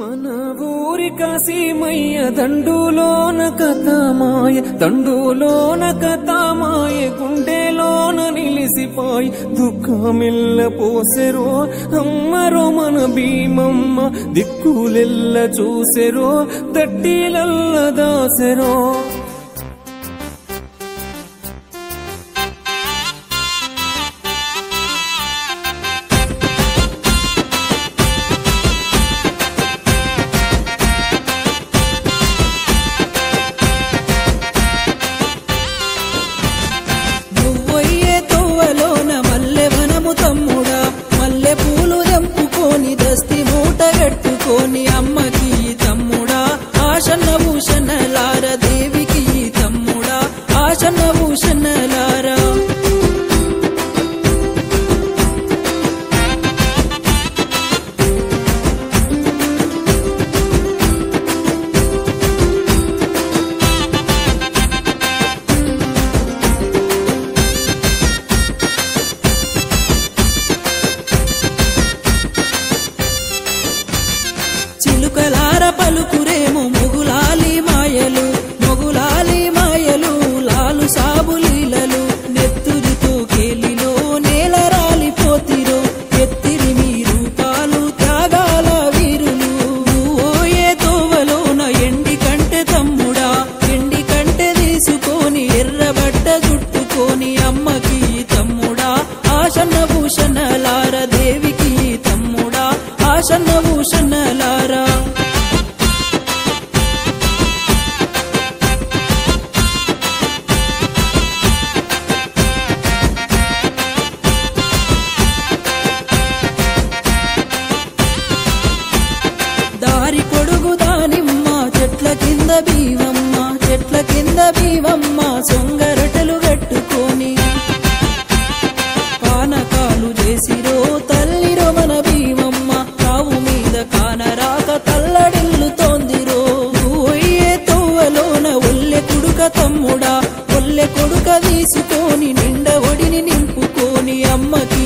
మన ఊరి కాశీమయ్య దండులోన కథమాయ గుండెలోన నిలిసిపోయి దుఃఖమిల్ల పోసెరో అమ్మరో మన భీమమ్మ దిక్కులెల్ల చూసెరో తట్టిలల్ల దాసెరో అమ్మకి తమ్ముడా ఆశన్న భూషణలార దేవికి తమ్ముడా ఆశన్న భూషణలారా చిలుకలార పలుకురేమో మొగులాలి మాయలు లాలు సాబులీలలు నెత్తురితో కేలిలో నేల రాలిపోతిరో ఎత్తిరి మీ రూపాలు త్యాగాల వీరులు ఓయే తోవలోన ఎండి కంటె తమ్ముడా ఎండి కంటె తీసుకొని ఎర్రబట్ట జుట్టుకొని అమ్మకి తమ్ముడా ఆశన్న భూషణలార దేవికి తమ్ముడా ఆశన్న భూషణలారా దారి పొడుగు దానిమ్మ చెట్ల కింద బీవమ్మ సొంగరటలు కట్టుకొని పానకాలు చేసిరో తల్లిరో మన భీమమ్మ కావు మీద కానరాక తల్లడిల్లుతోందిరో ఓయే తోవలోన ఒల్లె కొడుక తమ్ముడా ఒల్లె కొడుక తీసుకొని నిండ ఒడిని నింపుకొని అమ్మకి